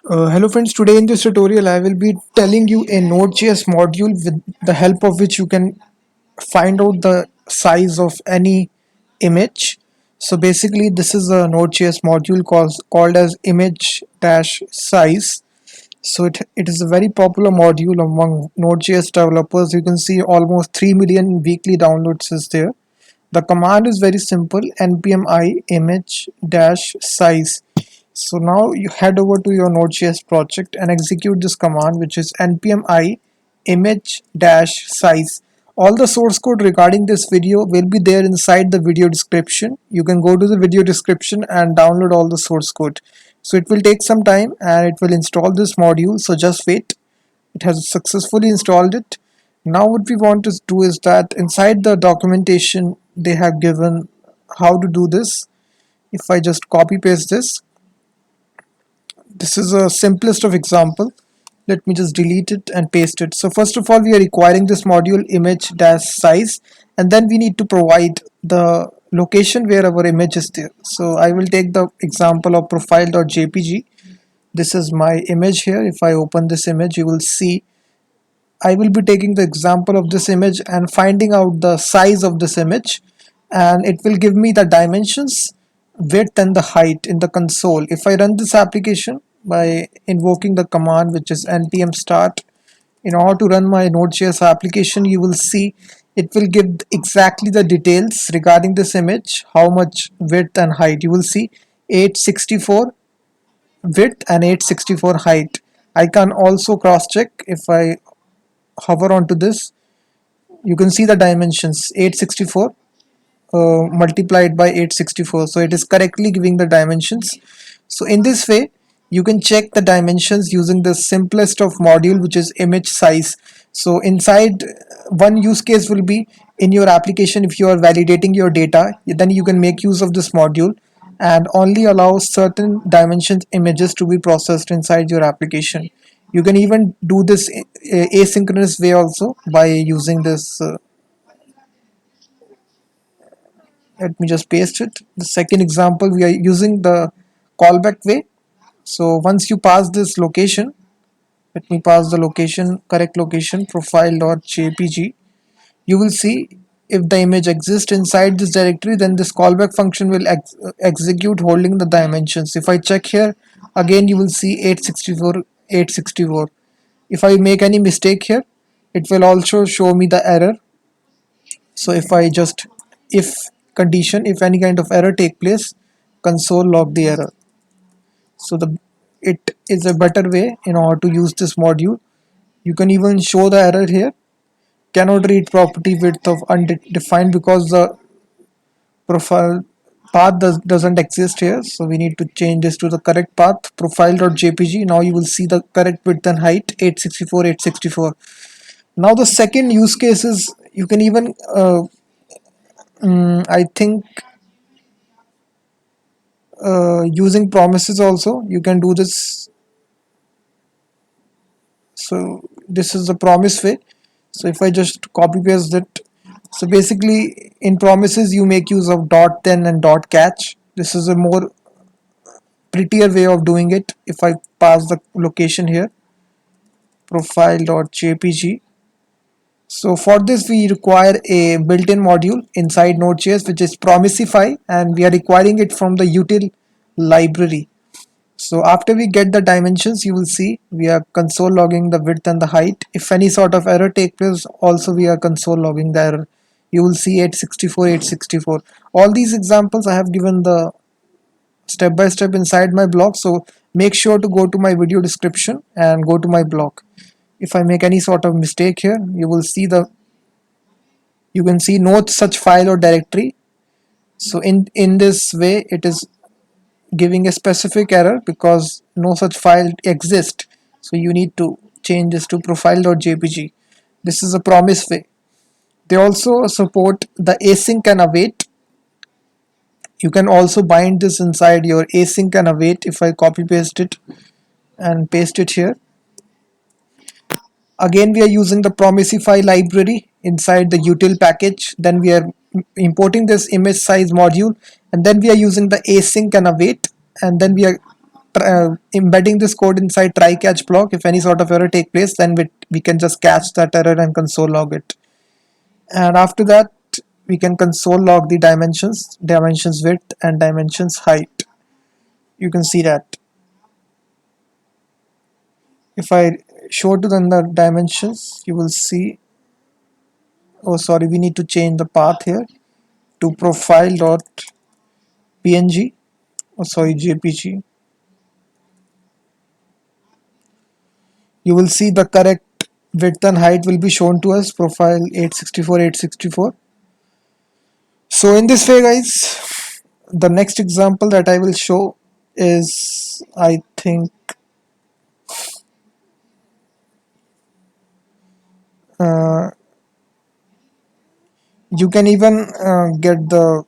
Hello friends, today in this tutorial I will be telling you a Node.js module with the help of which you can find out the size of any image. So basically this is a Node.js module called as image-size. So it is a very popular module among Node.js developers. You can see almost 3 million weekly downloads is there. The command is very simple, npm I image-size. So now you head over to your Node.js project and execute this command, which is npm I image-size. All the source code regarding this video will be there inside the video description. You can go to the video description and download all the source code. So it will take some time and it will install this module, so just wait. It has successfully installed it. Now what we want to do is that inside the documentation they have given how to do this. If I just copy paste this is a simplest of example. Let me just delete it and paste it. So first of all, we are requiring this module image-size, and then we need to provide the location where our image is there. So I will take the example of profile.jpg. This is my image here. If I open this image, you will see I will be taking the example of this image and finding out the size of this image, and it will give me the dimensions, width and the height in the console. If I run this application by invoking the command which is npm start, in order to run my Node.js application, you will see it will give exactly the details regarding this image, how much width and height. You will see 864 width and 864 height. I can also cross check. If I hover onto this, you can see the dimensions 864 multiplied by 864, so it is correctly giving the dimensions. So in this way you can check the dimensions using the simplest of module, which is image-size. So inside, one use case will be in your application. If you are validating your data, then you can make use of this module and only allow certain dimensions images to be processed inside your application. You can even do this asynchronous way also by using this. Let me just paste it. The second example, we are using the callback way. So once you pass this location, let me pass the location, correct location, profile.jpg. You will see if the image exists inside this directory, then this callback function will execute holding the dimensions. If I check here, again you will see 864, 864. If I make any mistake here, it will also show me the error. So if I just, if condition, if any kind of error take place, console log the error. So it is a better way in order to use this module. You can even show the error here, cannot read property width of undefined, because the profile path doesn't exist here. So we need to change this to the correct path, profile.jpg. Now you will see the correct width and height, 864, 864. Now the second use case is, you can even I think using promises also you can do this. So this is the promise way. So if I just copy paste it, so basically in promises you make use of dot then and dot catch. This is a more prettier way of doing it. If I pass the location here, profile.jpg. So for this we require a built-in module inside Node.js, which is Promisify, and we are requiring it from the util library. So after we get the dimensions, you will see we are console logging the width and the height. If any sort of error take place, also we are console logging the error. You will see 864, 864. All these examples I have given the step by step inside my blog. So make sure to go to my video description and go to my blog. If I make any sort of mistake here, you will see you can see no such file or directory. So in this way it is giving a specific error because no such file exists. So you need to change this to profile.jpg. This is a promise way. They also support the async and await. You can also bind this inside your async and await. If I copy paste it and paste it here, again we are using the Promisify library inside the util package. Then we are importing this image size module, and then we are using the async and await, and then we are embedding this code inside try catch block. If any sort of error take place, then we can just catch that error and console log it. And after that, we can console log the dimensions width and dimensions height. You can see that if I show to them the dimensions, you will see, oh sorry, we need to change the path here to profile.png, oh sorry, jpg. You will see the correct width and height will be shown to us, profile 864 864. So in this way guys, the next example that I will show is, I think, uh, you can even get the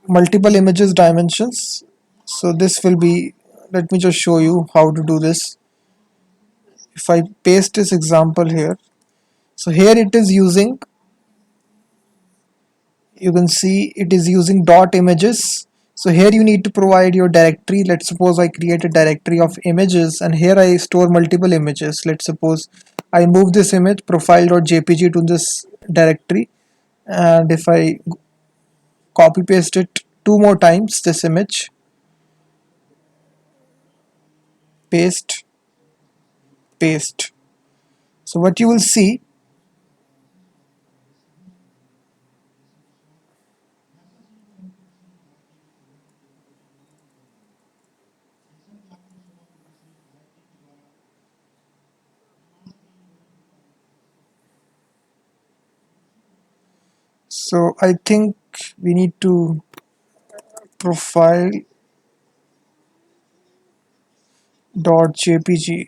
multiple images dimensions. So this will be, let me just show you how to do this. If I paste this example here, so here it is using, you can see it is using dot images. So here you need to provide your directory. Let's suppose I create a directory of images and here I store multiple images. Let's suppose I move this image profile.jpg to this directory, and if I copy paste it two more times, this image, paste, paste. So what you will see, so I think we need to profile.jpg.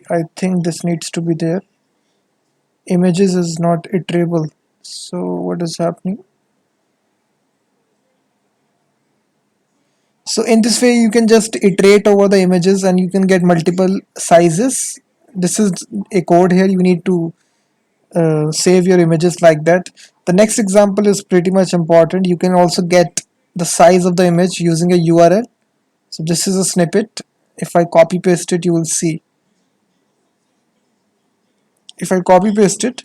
I think this needs to be there. Images is not iterable. So what is happening? So in this way you can just iterate over the images and you can get multiple sizes. This is a code here. You need to save your images like that. The next example is pretty much important. You can also get the size of the image using a URL. So this is a snippet. If I copy paste it, you will see. If I copy paste it,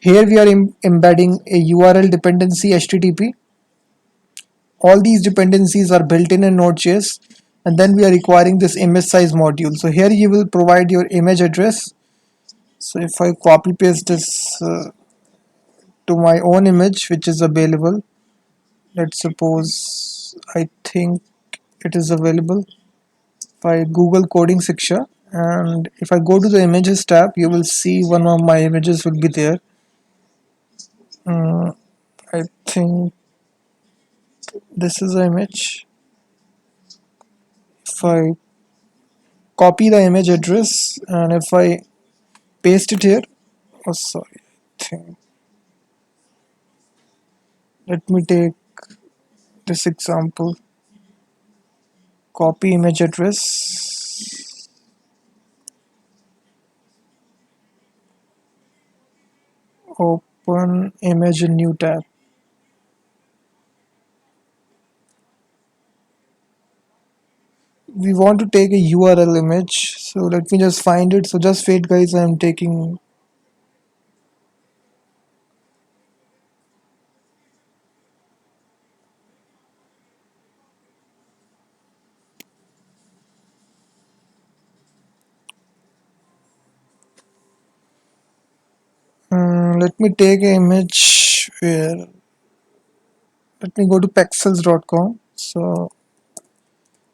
here we are embedding a URL dependency HTTP. All these dependencies are built in Node.js, and then we are requiring this image size module. So here you will provide your image address. So if I copy paste this to my own image which is available, let's suppose, I think it is available by Google Coding Shiksha, and if I go to the images tab, you will see one of my images will be there. I think this is the image. If I copy the image address and if I paste it here, oh sorry, I think, let me take this example, copy image address, open image in new tab. We want to take a URL image, so let me just find it. So just wait guys, I'm taking, let me take an image where, let me go to pexels.com. So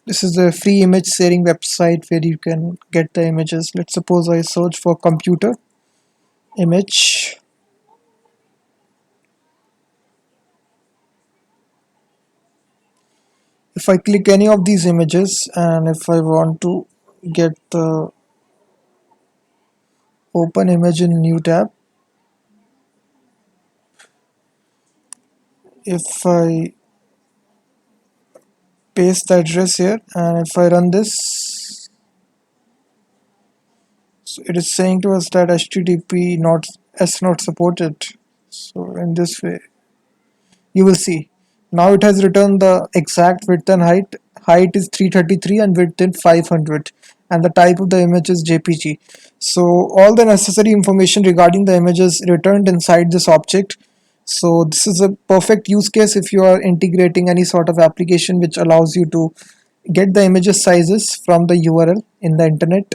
this is a free image sharing website where you can get the images. Let's suppose I search for computer image. If I click any of these images and if I want to get the open image in new tab, if I paste the address here and if I run this, so it is saying to us that HTTP not supported. So in this way you will see now it has returned the exact width and height. Height is 333 and width is 500, and the type of the image is JPG. So all the necessary information regarding the image is returned inside this object. So this is a perfect use case if you are integrating any sort of application which allows you to get the images sizes from the URL in the internet.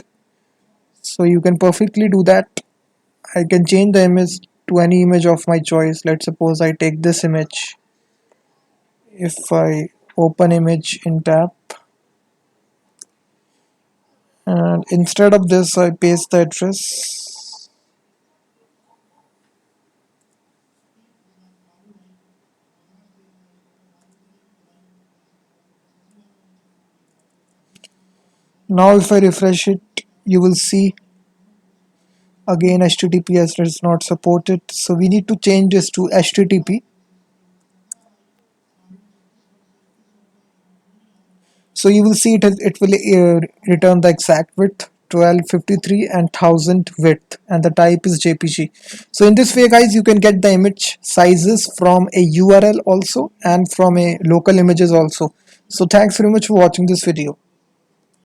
So you can perfectly do that. I can change the image to any image of my choice. Let's suppose I take this image. If I open image in tab, and instead of this I paste the address. Now if I refresh it, you will see again HTTPS is not supported, so we need to change this to HTTP. So you will see it will return the exact width 1253 and 1000 width, and the type is JPG. So in this way guys, you can get the image sizes from a URL also and from a local images also. So thanks very much for watching this video.